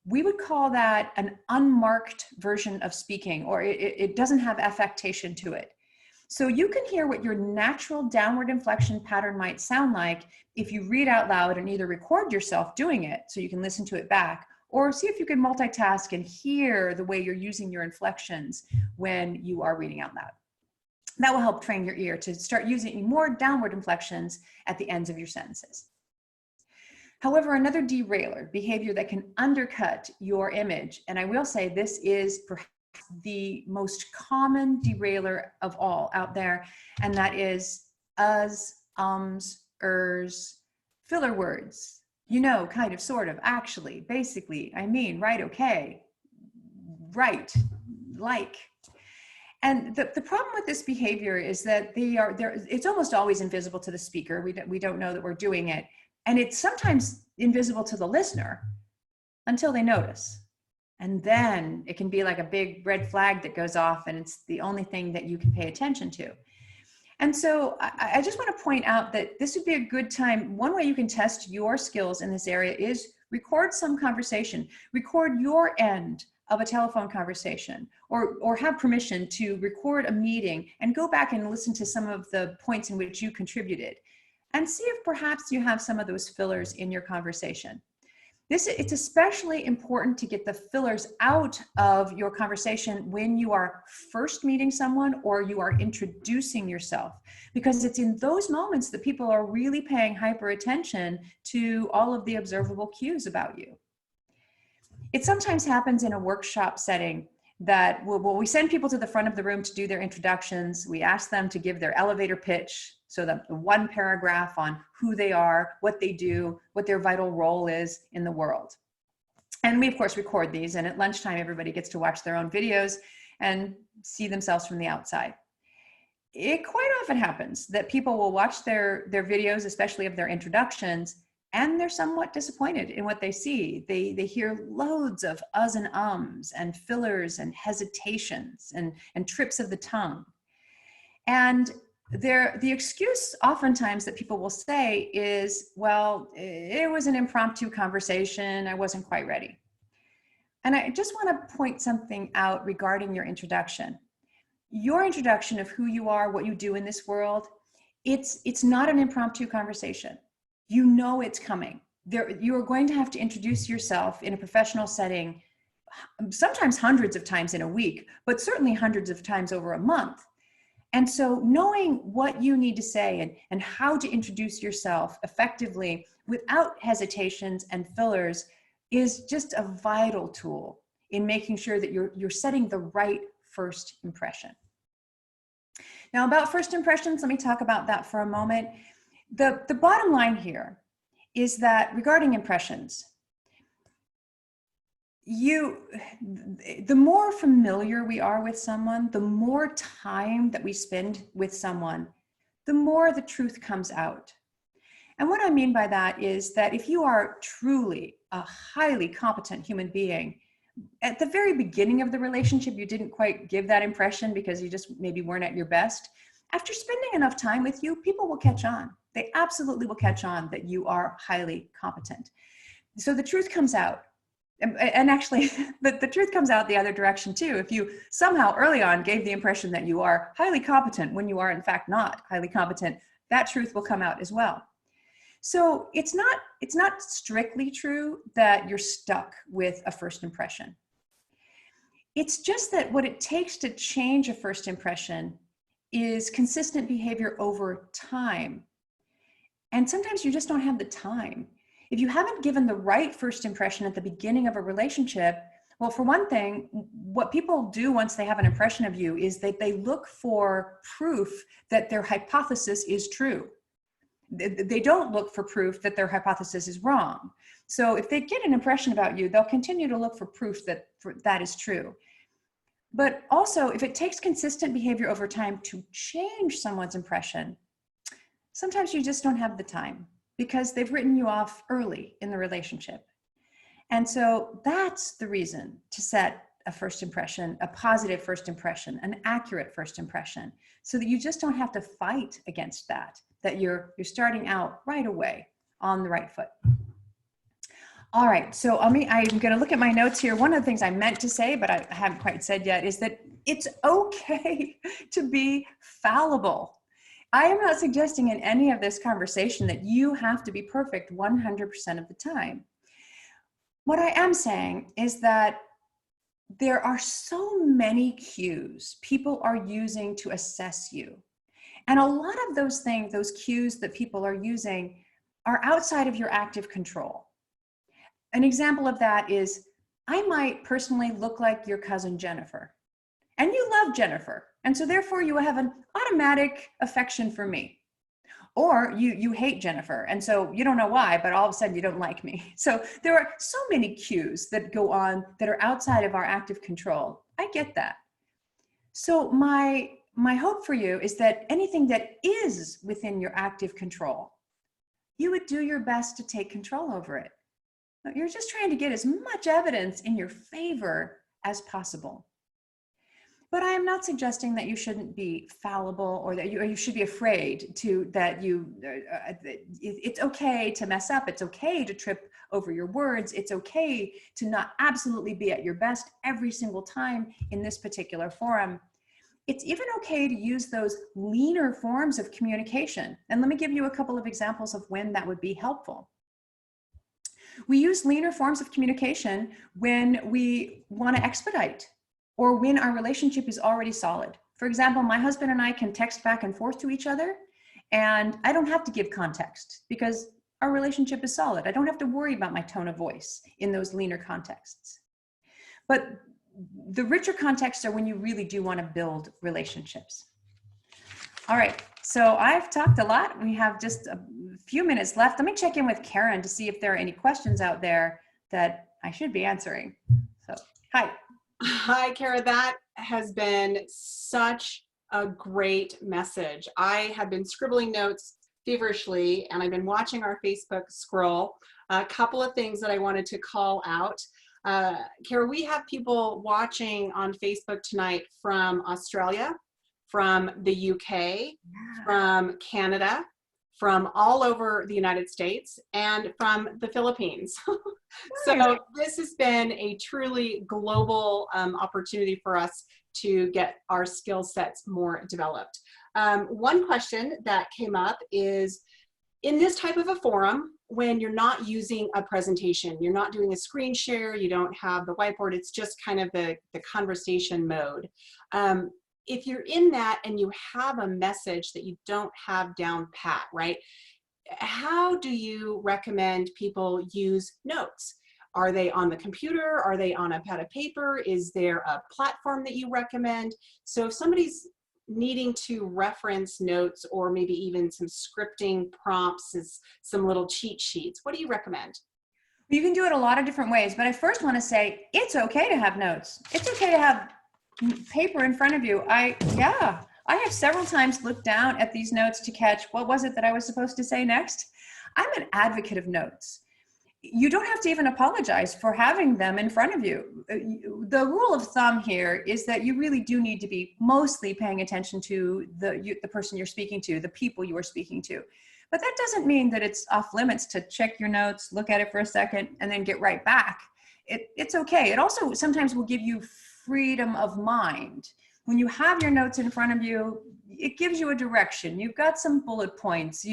we would call that an unmarked version of speaking, or it doesn't have affectation to it. So you can hear what your natural downward inflection pattern might sound like if you read out loud and either record yourself doing it so you can listen to it back, or see if you can multitask and hear the way you're using your inflections when you are reading out loud. That will help train your ear to start using more downward inflections at the ends of your sentences. However, another derailer, behavior that can undercut your image, and I will say this is perhaps the most common derailer of all out there, and that is us, ums, ers, filler words. You know, kind of, sort of, actually, basically, I mean, right, okay, right, like. And the problem with this behavior is that it's almost always invisible to the speaker. We don't know that we're doing it. And it's sometimes invisible to the listener until they notice. And then it can be like a big red flag that goes off, and it's the only thing that you can pay attention to. And so I just want to point out that this would be a good time. One way you can test your skills in this area is record some conversation. Record your end of a telephone conversation, or have permission to record a meeting and go back and listen to some of the points in which you contributed, and see if perhaps you have some of those fillers in your conversation. It's especially important to get the fillers out of your conversation when you are first meeting someone or you are introducing yourself, because it's in those moments that people are really paying hyper attention to all of the observable cues about you. It sometimes happens in a workshop setting that we send people to the front of the room to do their introductions. We ask them to give their elevator pitch, so the one paragraph on who they are, what they do, what their vital role is in the world. And we, of course, record these, and at lunchtime, everybody gets to watch their own videos. and see themselves from the outside. It quite often happens that people will watch their videos, especially of their introductions, and they're somewhat disappointed in what they see. They hear loads of uhs and ums and fillers and hesitations and trips of the tongue. And the excuse oftentimes that people will say is, well, it was an impromptu conversation, I wasn't quite ready. And I just want to point something out regarding your introduction. Your introduction of who you are, what you do in this world, it's not an impromptu conversation. You know it's coming. You are going to have to introduce yourself in a professional setting, sometimes hundreds of times in a week, but certainly hundreds of times over a month. And so knowing what you need to say and how to introduce yourself effectively without hesitations and fillers is just a vital tool in making sure that you're setting the right first impression. Now, about first impressions, let me talk about that for a moment. The bottom line here is that regarding impressions, the more familiar we are with someone, the more time that we spend with someone, the more the truth comes out. And what I mean by that is that if you are truly a highly competent human being, at the very beginning of the relationship, you didn't quite give that impression because you just maybe weren't at your best. After spending enough time with you, people will catch on. They absolutely will catch on that you are highly competent. So the truth comes out. And actually, the truth comes out the other direction too. If you somehow early on gave the impression that you are highly competent when you are in fact not highly competent, that truth will come out as well. So it's not strictly true that you're stuck with a first impression. It's just that what it takes to change a first impression is consistent behavior over time. And sometimes you just don't have the time. If you haven't given the right first impression at the beginning of a relationship, well, for one thing, what people do once they have an impression of you is that they look for proof that their hypothesis is true. They don't look for proof that their hypothesis is wrong. So if they get an impression about you, they'll continue to look for proof that that is true. But also, if it takes consistent behavior over time to change someone's impression, sometimes you just don't have the time because they've written you off early in the relationship. And so that's the reason to set a first impression, a positive first impression, an accurate first impression, so that you just don't have to fight against that you're starting out right away on the right foot. All right, so I'm going to look at my notes here. One of the things I meant to say, but I haven't quite said yet, is that it's okay to be fallible. I am not suggesting in any of this conversation that you have to be perfect 100% of the time. What I am saying is that there are so many cues people are using to assess you. And a lot of those things, those cues that people are using, are outside of your active control. An example of that is, I might personally look like your cousin Jennifer, and you love Jennifer, and so therefore you have an automatic affection for me. Or you hate Jennifer, and so you don't know why, but all of a sudden you don't like me. So there are so many cues that go on that are outside of our active control. I get that. So my hope for you is that anything that is within your active control, you would do your best to take control over it. You're just trying to get as much evidence in your favor as possible. But I am not suggesting that you shouldn't be fallible or that you should be afraid it's okay to mess up. It's okay to trip over your words. It's okay to not absolutely be at your best every single time in this particular forum. It's even okay to use those leaner forms of communication. And let me give you a couple of examples of when that would be helpful. We use leaner forms of communication when we want to expedite or when our relationship is already solid. For example, my husband and I can text back and forth to each other, and I don't have to give context because our relationship is solid. I don't have to worry about my tone of voice in those leaner contexts. But the richer contexts are when you really do want to build relationships. All right, so I've talked a lot. We have just a few minutes left. Let me check in with Karen to see if there are any questions out there that I should be answering. So, hi. Hi, Cara. That has been such a great message. I have been scribbling notes feverishly, and I've been watching our Facebook scroll. A couple of things that I wanted to call out. Cara, we have people watching on Facebook tonight from Australia, from the UK, from Canada, from all over the United States, and from the Philippines. So this has been a truly global opportunity for us to get our skill sets more developed. One question that came up is, in this type of a forum, when you're not using a presentation, you're not doing a screen share, you don't have the whiteboard, it's just kind of the conversation mode. If you're in that and you have a message that you don't have down pat, right? How do you recommend people use notes? Are they on the computer? Are they on a pad of paper? Is there a platform that you recommend? So if somebody's needing to reference notes, or maybe even some scripting prompts, some little cheat sheets, what do you recommend? You can do it a lot of different ways, but I first want to say it's okay to have notes. It's okay to have paper in front of you. I have several times looked down at these notes to catch what was it that I was supposed to say next. I'm an advocate of notes. You don't have to even apologize for having them in front of you. The rule of thumb here is that you really do need to be mostly paying attention to the person you're speaking to, the people you are speaking to. But that doesn't mean that it's off limits to check your notes, look at it for a second, and then get right back. It's okay. It also sometimes will give you freedom of mind. When you have your notes in front of you, it gives you a direction. You've got some bullet points.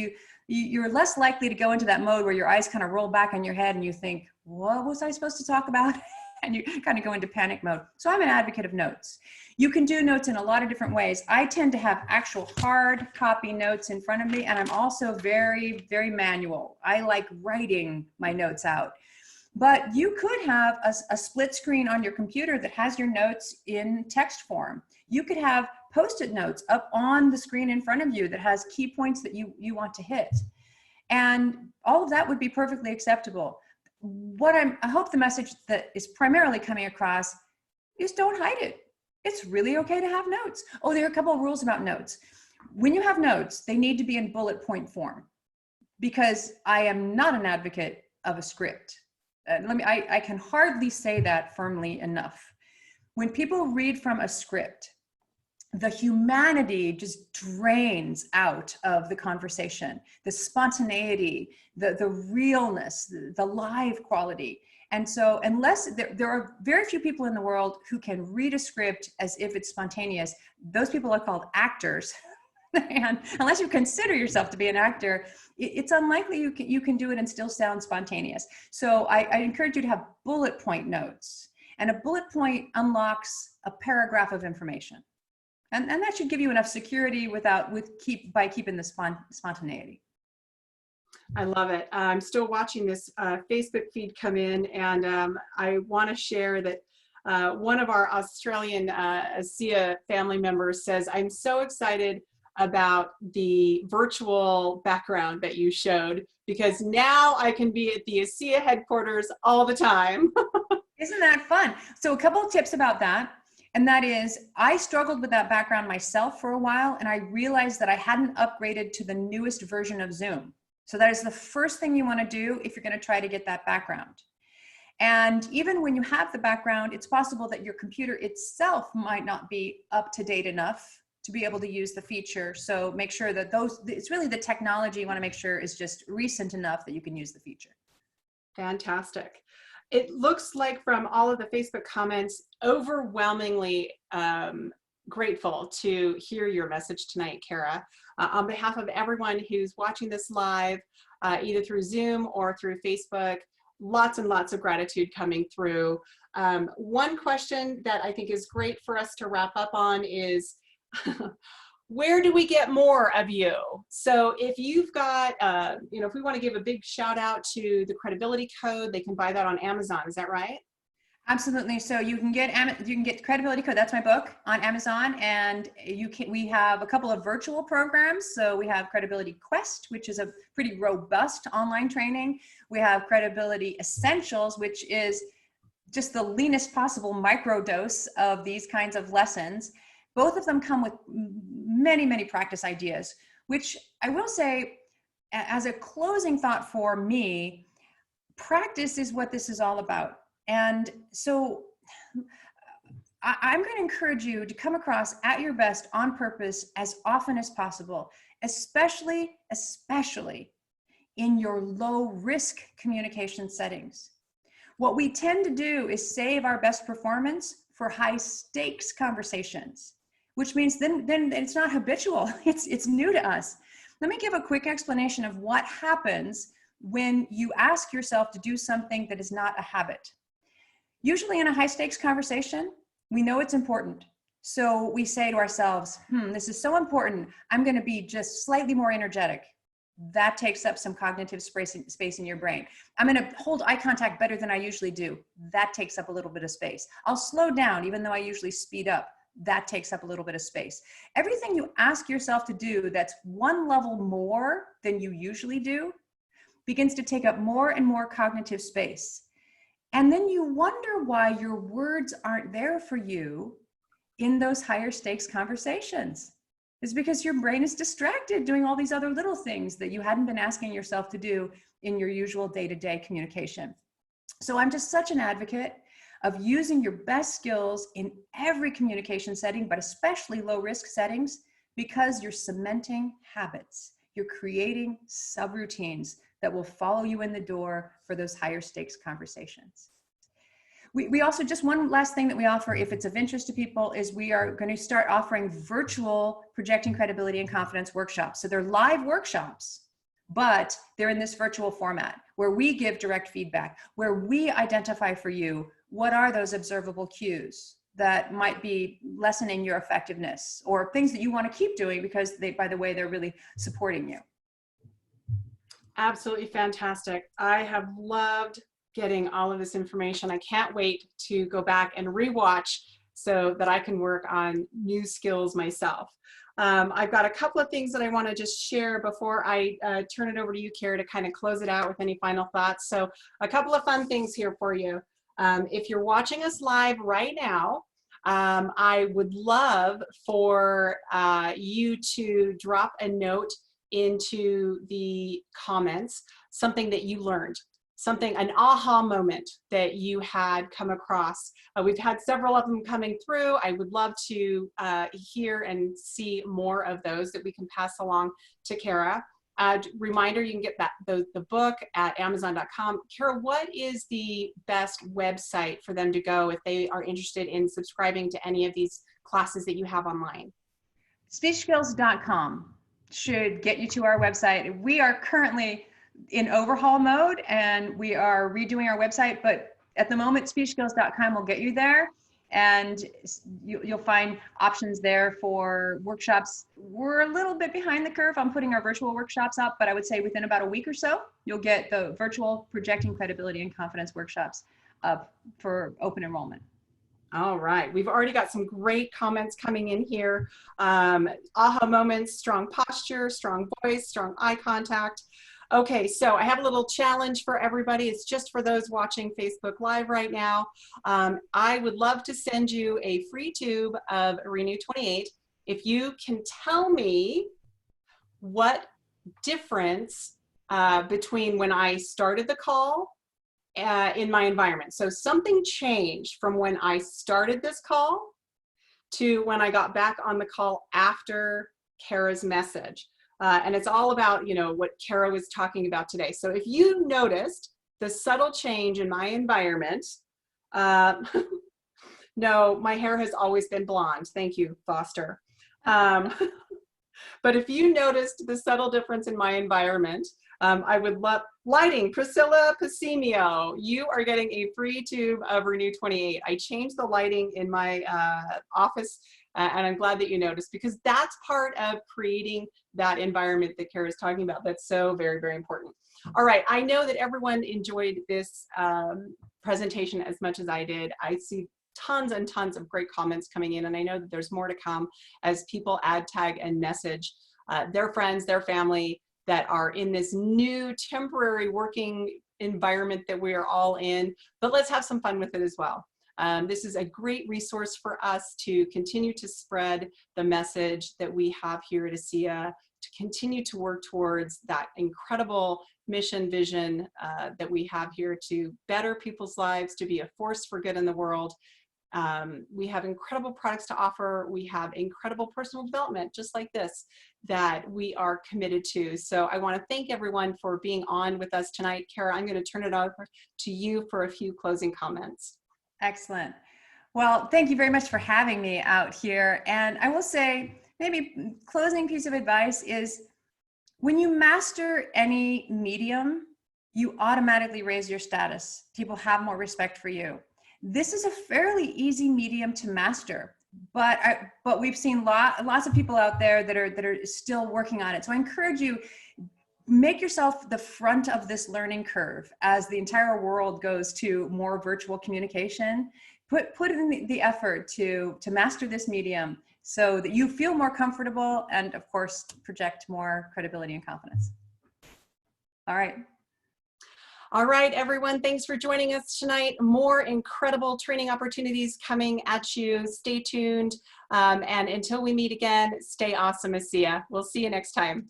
You're less likely to go into that mode where your eyes kind of roll back in your head and you think, what was I supposed to talk about? And you kind of go into panic mode. So I'm an advocate of notes. You can do notes in a lot of different ways. I tend to have actual hard copy notes in front of me, and I'm also very, very manual. I like writing my notes out. But you could have a split screen on your computer that has your notes in text form. You could have Post-it notes up on the screen in front of you that has key points that you want to hit. And all of that would be perfectly acceptable. I hope the message that is primarily coming across is don't hide it. It's really okay to have notes. Oh, there are a couple of rules about notes. When you have notes, they need to be in bullet point form, because I am not an advocate of a script. I can hardly say that firmly enough. When people read from a script, the humanity just drains out of the conversation, the spontaneity, the realness, the live quality. And so unless there are very few people in the world who can read a script as if it's spontaneous, those people are called actors. And unless you consider yourself to be an actor, it's unlikely you can do it and still sound spontaneous. So I encourage you to have bullet point notes, and a bullet point unlocks a paragraph of information. And that should give you enough security by keeping the spontaneity. I love it. I'm still watching this Facebook feed come in, and I want to share that one of our Australian ASEA family members says, I'm so excited about the virtual background that you showed, because now I can be at the ASEA headquarters all the time. Isn't that fun? So a couple of tips about that. And that is, I struggled with that background myself for a while, and I realized that I hadn't upgraded to the newest version of Zoom. So that is the first thing you want to do if you're going to try to get that background. And even when you have the background, it's possible that your computer itself might not be up to date enough to be able to use the feature. So make sure that it's really the technology you want to make sure is just recent enough that you can use the feature. Fantastic. It looks like from all of the Facebook comments, overwhelmingly grateful to hear your message tonight, Cara. On behalf of everyone who's watching this live, either through Zoom or through Facebook, lots and lots of gratitude coming through. One question that I think is great for us to wrap up on is, where do we get more of you? So if you've got, if we want to give a big shout out to the Credibility Code, they can buy that on Amazon. Is that right? Absolutely. So you can get Credibility Code. That's my book on Amazon, and we have a couple of virtual programs. So we have Credibility Quest, which is a pretty robust online training. We have Credibility Essentials, which is just the leanest possible microdose of these kinds of lessons. Both of them come with many, many practice ideas, which I will say, as a closing thought for me, practice is what this is all about. And so I'm going to encourage you to come across at your best on purpose as often as possible, especially in your low risk communication settings. What we tend to do is save our best performance for high stakes conversations, which means then it's not habitual. It's new to us. Let me give a quick explanation of what happens when you ask yourself to do something that is not a habit. Usually in a high stakes conversation, we know it's important. So we say to ourselves, this is so important. I'm going to be just slightly more energetic. That takes up some cognitive space in your brain. I'm going to hold eye contact better than I usually do. That takes up a little bit of space. I'll slow down even though I usually speed up. That takes up a little bit of space. Everything you ask yourself to do that's one level more than you usually do begins to take up more and more cognitive space. And then you wonder why your words aren't there for you in those higher stakes conversations. It's because your brain is distracted doing all these other little things that you hadn't been asking yourself to do in your usual day-to-day communication. So I'm just such an advocate of using your best skills in every communication setting, but especially low-risk settings, because you're cementing habits. You're creating subroutines that will follow you in the door for those higher stakes conversations. We also, just one last thing that we offer, if it's of interest to people, is we are going to start offering virtual projecting credibility and confidence workshops. So they're live workshops, but they're in this virtual format where we give direct feedback, where we identify for you what are those observable cues that might be lessening your effectiveness or things that you want to keep doing because they, by the way, they're really supporting you. Absolutely fantastic. I have loved getting all of this information. I can't wait to go back and rewatch so that I can work on new skills myself. I've got a couple of things that I want to just share before I turn it over to you, Cara, to kind of close it out with any final thoughts. So a couple of fun things here for you. If you're watching us live right now, I would love for you to drop a note into the comments, something that you learned, something, an aha moment that you had come across. We've had several of them coming through. I would love to hear and see more of those that we can pass along to Cara. Reminder, you can get the book at Amazon.com. Cara, what is the best website for them to go if they are interested in subscribing to any of these classes that you have online? SpeechSkills.com should get you to our website. We are currently in overhaul mode and we are redoing our website, but at the moment, SpeechSkills.com will get you there. And you'll find options there for workshops. We're a little bit behind the curve on putting our virtual workshops up, but I would say within about a week or so, you'll get the virtual projecting credibility and confidence workshops up for open enrollment. All right, we've already got some great comments coming in here. Aha moments, strong posture, strong voice, strong eye contact. Okay, so I have a little challenge for everybody. It's just for those watching Facebook Live right now. I would love to send you a free tube of Renew 28. If you can tell me what difference between when I started the call in my environment. So something changed from when I started this call to when I got back on the call after Cara's message. And it's all about, you know, what Cara was talking about today. So if you noticed the subtle change in my environment, no, my hair has always been blonde. Thank you, Foster. But if you noticed the subtle difference in my environment, I would love, lighting, Priscilla Pasimio, you are getting a free tube of Renew 28. I changed the lighting in my office, and I'm glad that you noticed, because that's part of creating that environment that Cara is talking about. That's so very, very important. All right, I know that everyone enjoyed this presentation as much as I did. I see tons and tons of great comments coming in, and I know that there's more to come as people add, tag, and message their friends, their family that are in this new temporary working environment that we are all in, but let's have some fun with it as well. This is a great resource for us to continue to spread the message that we have here at ASEA, to continue to work towards that incredible mission vision that we have here to better people's lives, to be a force for good in the world. We have incredible products to offer. We have incredible personal development, just like this, that we are committed to. So I want to thank everyone for being on with us tonight. Cara, I'm going to turn it over to you for a few closing comments. Excellent. Well, thank you very much for having me out here. And I will say, maybe closing piece of advice is, when you master any medium, you automatically raise your status. People have more respect for you. This is a fairly easy medium to master, but we've seen lots of people out there that are still working on it. So I encourage you, make yourself the front of this learning curve as the entire world goes to more virtual communication. Put in the effort to master this medium so that you feel more comfortable and, of course, project more credibility and confidence. All right. All right, everyone, thanks for joining us tonight. More incredible training opportunities coming at you. Stay tuned. And until we meet again, stay awesome, ASEA. We'll see you next time.